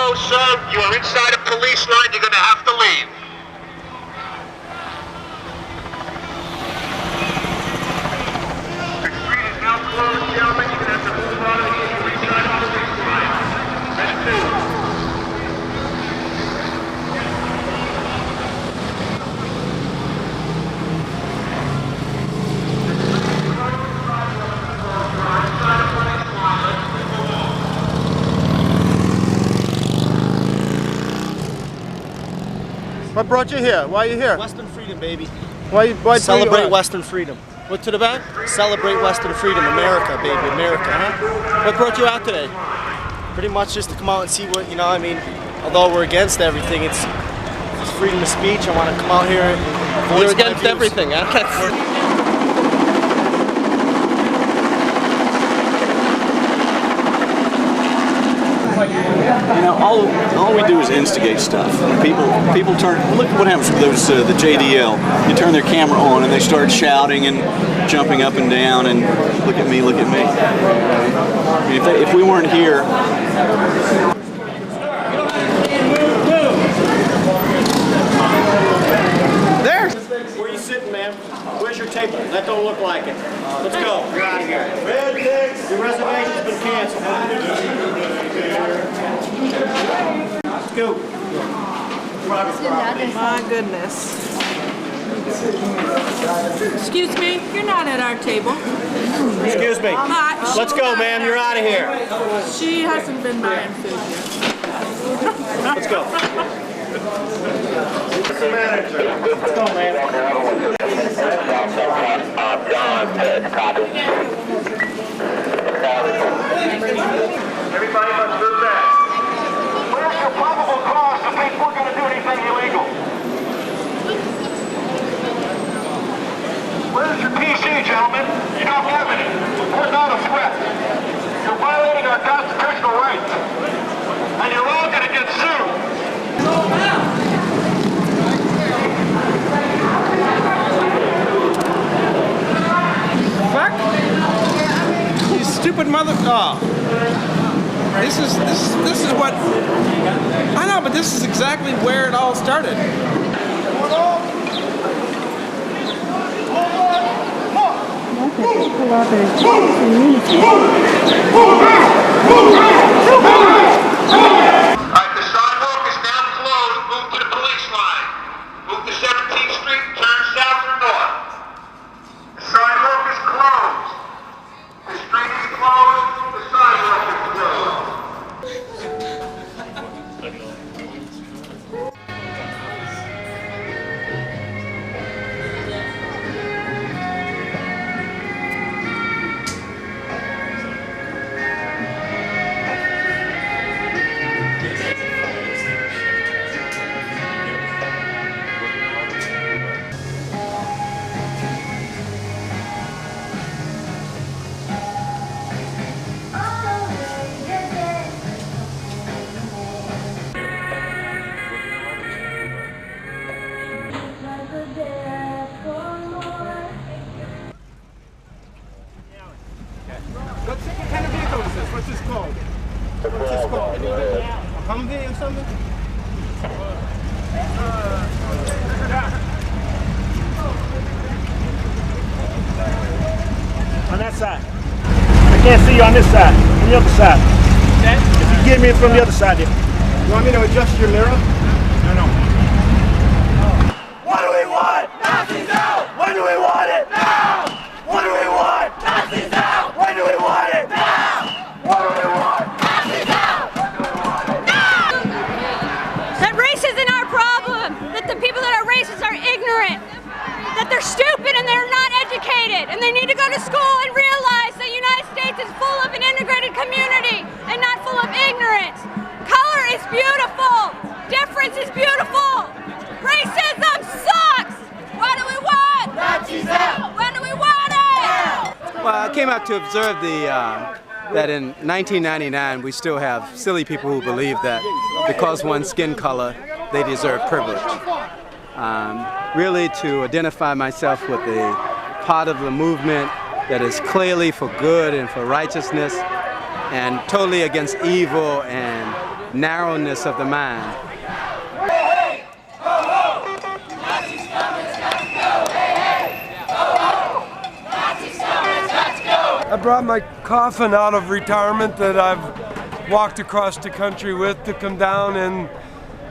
closed, sir. You are inside a police line. You're going to have to leave. The street is now closed, gentlemen. You're going to have to move out of here. You're inside a police line. Let's move. What brought you here? Why are you here? Western freedom, baby. Why Celebrate Western freedom. What to the back? Celebrate Western freedom. America, baby. America, huh? What brought you out today? Pretty much just to come out and see what, I mean, although we're against everything, it's freedom of speech. I want to come out here and voice You're against my views. everything, huh? All we do is instigate stuff. People turn. Look at what happens with those the JDL. You turn their camera on and they start shouting and jumping up and down and look at me, look at me. I mean, if we weren't here. There. Where are you sitting, man? Where's your table? That don't look like it. Let's go. You're out of here. Your reservation's been canceled. Let's go. My goodness. Excuse me, you're not at our table. Excuse me. Let's go, ma'am. You're out of here. She hasn't been buying food yet. Let's go. Let's go, man. Everybody must move back. Where's your probable cause to think we're going to do anything illegal? Where's your PC, gentlemen? You don't have any. We're not a threat. You're violating our constitutional rights. And you're all going to get sued. Fuck! You stupid mother. Oh. This is what I know, but this is exactly where it all started. Alright, the sidewalk is now closed. Move to the police line. Move to 17th Street, turn south or north. The sidewalk is closed. The street is closed. The sidewalk is closed. What kind of vehicle is this? What's this called? What's this called? A Humvee or something? On that side. I can't see you on this side. On the other side. Okay. If you get me from the other side here. You want me to adjust your mirror? No. What do we want? Nazis out! When do we want it? Now! What do we want? Nazis out! When do we want it? Now! What do we want? Nazis out! When do we want it? Now! That race isn't our problem. That the people that are racist are ignorant. That they're stupid and they're not educated. And they need to go to school and realize the United States is full of an integrated community and not full of ignorance. Color is beautiful. Difference is beautiful. Racism sucks. What do we want? Nazis out! When do we want it? Well, I came out to observe that in 1999 we still have silly people who believe that because one's skin color they deserve privilege. Really to identify myself with a part of the movement that is clearly for good and for righteousness and totally against evil and narrowness of the mind. I brought my coffin out of retirement that I've walked across the country with to come down and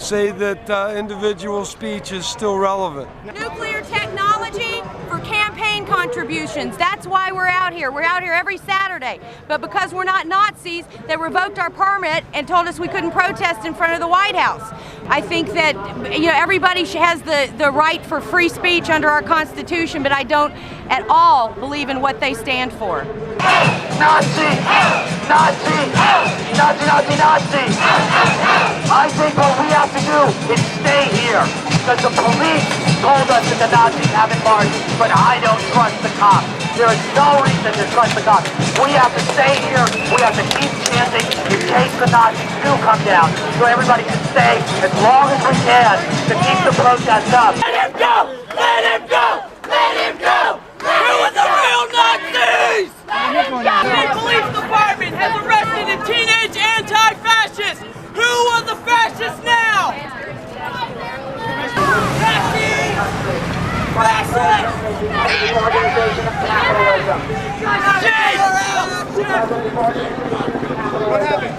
say that individual speech is still relevant. Nuclear technology for campaign contributions. That's why we're out here. We're out here every Saturday. But because we're not Nazis, they revoked our permit and told us we couldn't protest in front of the White House. I think that everybody has the right for free speech under our Constitution, but I don't at all believe in what they stand for. Nazi! Nazi! Nazi, Nazi, Nazi! I think what we have to do is stay here, because the police told us that the Nazis haven't marched, but I don't trust the cops. There is no reason to trust the cops. We have to stay here, we have to keep chanting in case the Nazis do come down, so everybody can stay as long as we can to keep the protest up. Let him go! Let him go! Let him go! Who are the real Nazis? The police department has arrested a teenage anti-fascist. Who are the fascists now? Nazis! Fascists! What happened?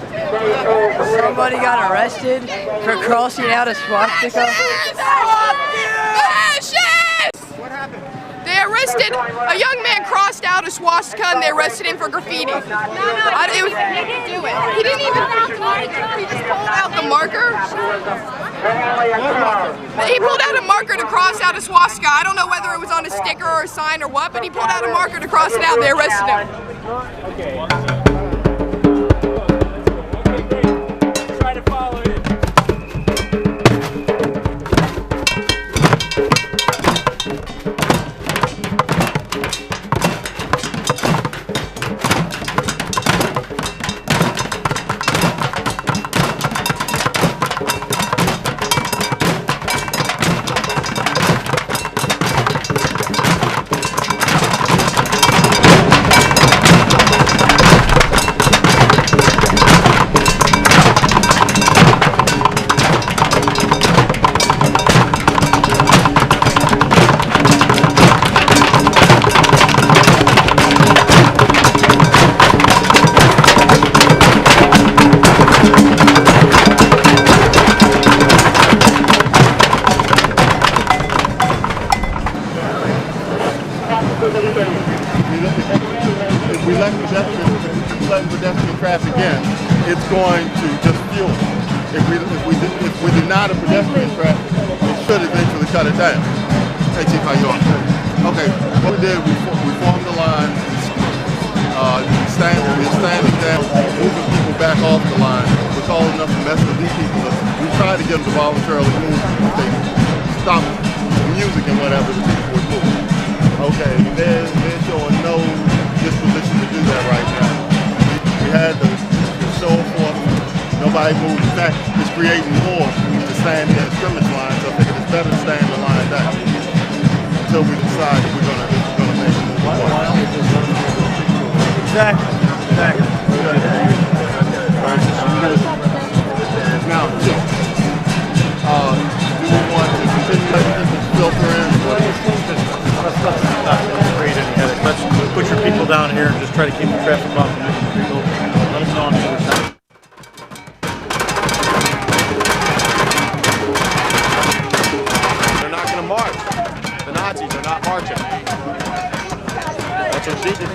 Somebody got arrested for crossing out a swastika. What happened? They arrested a young man, crossed out a swastika, and they arrested him for graffiti. He didn't do it. He didn't even do it. He just pulled out the marker. He pulled out a marker to cross out a swastika. I don't know whether it was on a sticker or a sign or what, but he pulled out a marker to cross it out. They arrested him. Okay. Try to follow it. If we let pedestrian traffic in, it's going to just fuel. If we deny the pedestrian traffic, it should eventually cut it down. Hey Chief, how you doing? Okay, what we did, we formed the line, we're standing down, moving people back off the line. We're tall enough to mess with these people. We tried to get them to voluntarily move. They stopped the music and whatever, the people would move. Okay, they're showing no disposition to do that right now. We had the show forth, nobody moved. In fact, it's creating more to stand in a scrimmage line, so I think it's better to stand the line down until we decide if we're gonna make a move. Exactly. Now, do we want to continue letting people filter in? Let's put your people down here and just try to keep the traffic off and move people. Let us know on the other side. They're not going to march. The Nazis are not marching. That's what she did.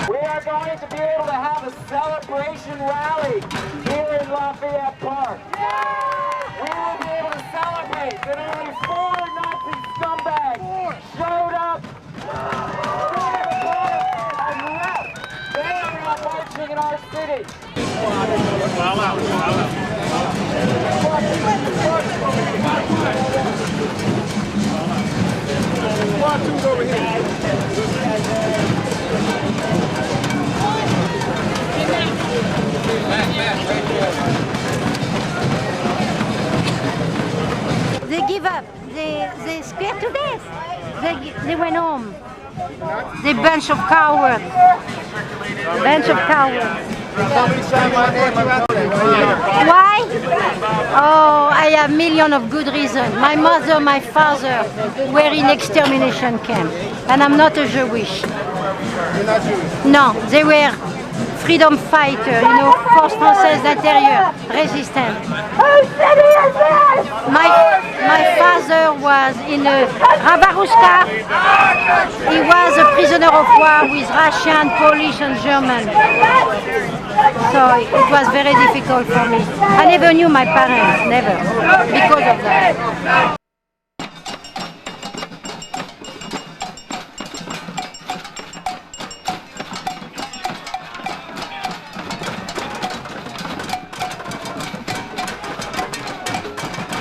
We are going to be able to have a celebration rally here in Lafayette Park. We will be able to celebrate that only 4 Nazi scumbags showed up. They are not marching in our city. Over here. They give up. They scared to death. They went home. The bunch of cowards. Bunch of cowards. Somebody sign my name. Why? Oh, I have millions of good reasons. My mother, my father were in extermination camp, and I'm not a Jewish. You're not Jewish? No, they were freedom fighters, you know, Force Française d'Intérieur, resistance. My father was in Rabaruska. He was a prisoner of war with Russian, Polish, and German. So it was very difficult for me. I never knew my parents, never, because of that.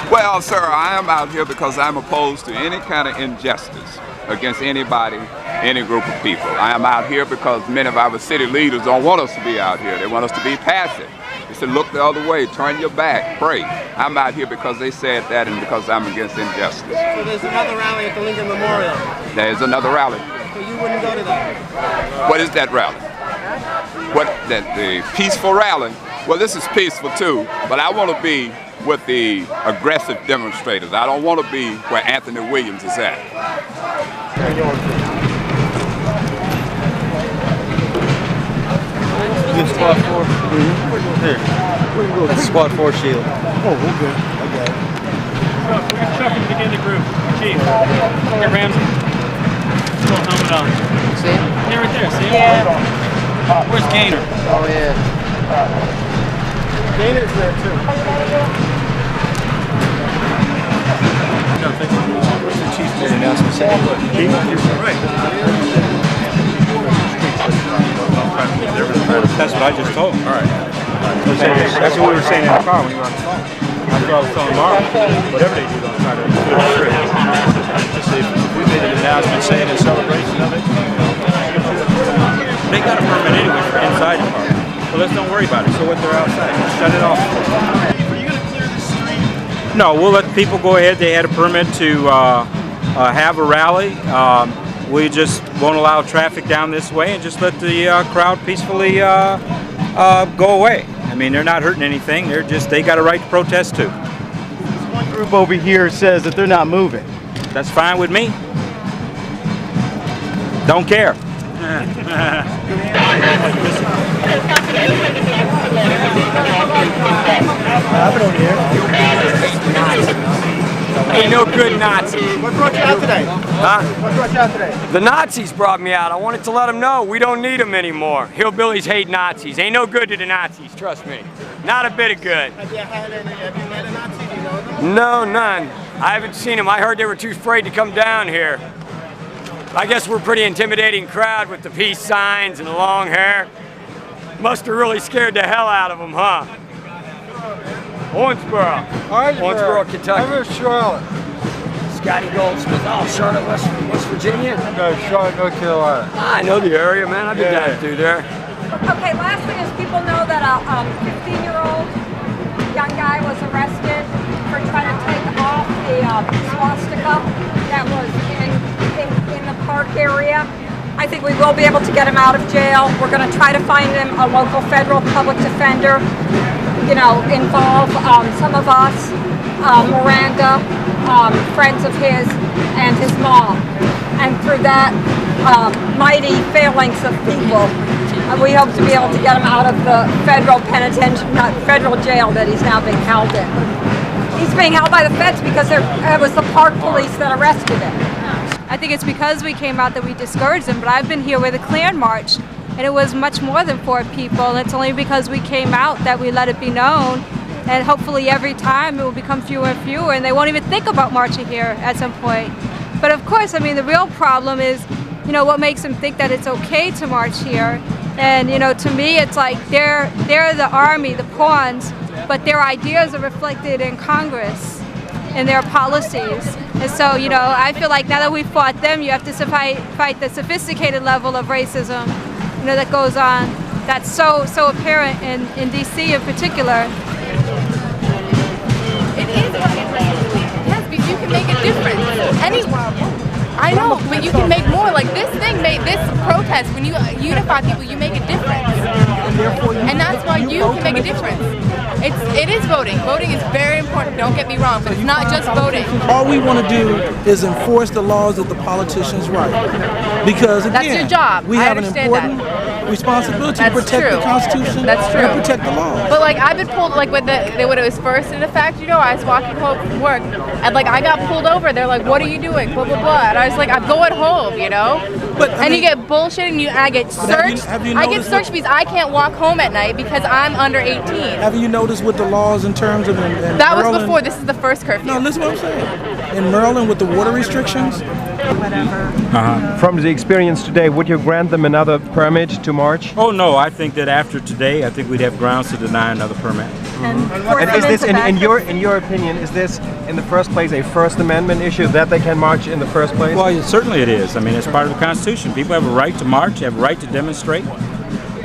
Well, sir, I am out here because I'm opposed to any kind of injustice against anybody, any group of people. I am out here because many of our city leaders don't want us to be out here. They want us to be passive. They said, look the other way, turn your back, pray. I'm out here because they said that and because I'm against injustice. So there's another rally at the Lincoln Memorial. There's another rally. So you wouldn't go to that? What is that rally? What, the peaceful rally? Well, this is peaceful too, but I want to be with the aggressive demonstrators. I don't want to be where Anthony Williams is at. This squad 4? Here. That's squad 4 shield. Oh, we're good. I got it. We're going to chuck him to get in the group. Chief. Hey, Ramsey. Still helmet on. See him? Yeah, right there. See him? Yeah. Where's Gaynor? Oh, yeah. Gaynor's there, too. What's the chief made an announcement saying? Chief? Right. That's what I just told him. All right. That's what we were saying in the car when you were on the phone. After I was telling Mark, whatever they do, don't try to do it straight. Just say, if we made an announcement saying in celebration of it, they got a permit anyway for inside the park. So let's don't worry about it. So what they're outside, shut it off. Are you going to clear the street? No, we'll let people go ahead. They had a permit to have a rally. We just won't allow traffic down this way and just let the crowd peacefully go away. I mean, they're not hurting anything. They got a right to protest too. One group over here says that they're not moving. That's fine with me. Don't care. Ain't no good Nazis. What brought you out today? Huh? What brought you out today? The Nazis brought me out. I wanted to let them know we don't need them anymore. Hillbillies hate Nazis. Ain't no good to the Nazis, trust me. Not a bit of good. Have you met a Nazi? Do you know them? No, none. I haven't seen them. I heard they were too afraid to come down here. I guess we're a pretty intimidating crowd with the peace signs and the long hair. Must have really scared the hell out of them, huh? Owensboro, Kentucky. I'm in Charlotte. Scotty Goldsmith. Oh, Charlotte, West Virginia? No, Charlotte, North Carolina. I know the area, man. I've been down through there. Okay, last thing is people know that a 15-year-old young guy was arrested for trying to take off the swastika that was in the park area. I think we will be able to get him out of jail. We're going to try to find him a local federal public defender, involve some of us, Miranda, friends of his, and his mom. And through that mighty phalanx of people, we hope to be able to get him out of the federal federal jail that he's now being held in. He's being held by the feds because it was the park police that arrested him. I think it's because we came out that we discouraged them, but I've been here with a Klan march, and it was much more than 4 people, and it's only because we came out that we let it be known, and hopefully every time it will become fewer and fewer, and they won't even think about marching here at some point. But of course, I mean, the real problem is, what makes them think that it's okay to march here, and to me, it's like they're the army, the pawns, but their ideas are reflected in Congress and their policies. And so, I feel like now that we've fought them, you have to fight the sophisticated level of racism, that goes on. That's so apparent in D.C. in particular. It is about yes, because you can make a difference. I know, but you can make more. Like this protest, when you unify people, you make a difference. and therefore you. And that's why you can make a difference. It is voting. Voting is very important. Don't get me wrong, but it's not just voting. All we want to do is enforce the laws that the politicians write. Because again, that's your job. We have an important responsibility to protect the Constitution. That's true. And protect the laws. But like I've been pulled like when it was first in effect, you know, I was walking home from work and like I got pulled over. They're like, "What are you doing?" Blah blah blah. And I was like, "I'm going home," you know. But I mean, you get bullshit and I get searched. I get searched because I can't walk home at night because I'm under 18. Have you noticed with the laws in terms of in that Maryland, was before. This is the first curfew. No, listen what I'm saying. In Maryland with the water restrictions. From the experience today, would you grant them another permit to march? Oh no, I think that after today, I think we'd have grounds to deny another permit. And is this, in your opinion, is this in the first place a First Amendment issue that they can march in the first place? Well, certainly it is. I mean, it's part of the Constitution. People have a right to march, have a right to demonstrate.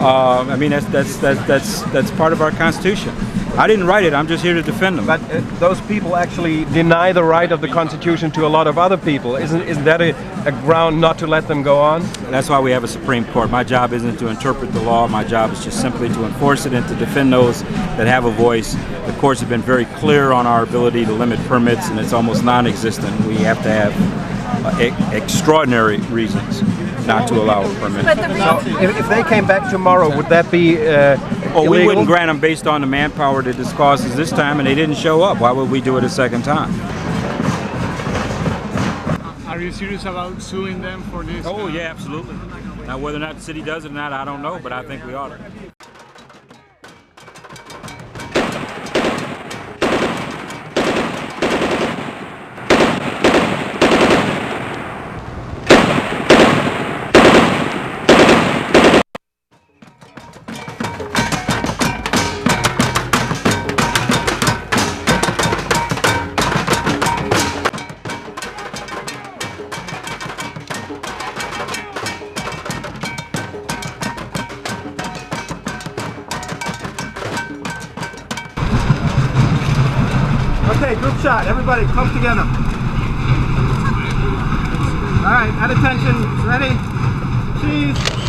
I mean, that's part of our Constitution. I didn't write it. I'm just here to defend them. But those people actually deny the right of the Constitution to a lot of other people. Isn't that a ground not to let them go on? That's why we have a Supreme Court. My job isn't to interpret the law. My job is just simply to enforce it and to defend those that have a voice. The courts have been very clear on our ability to limit permits, and it's almost non-existent. We have to have extraordinary reasons not to allow a permit. So if they came back tomorrow, would that be Well, we wouldn't grant them based on the manpower that this causes this time, and they didn't show up. Why would we do it a second time? Are you serious about suing them for this? Oh, yeah, absolutely. Now, whether or not the city does it or not, I don't know, but I think we ought to. Okay, group shot. Everybody close together. All right, at attention. Ready? Cheese.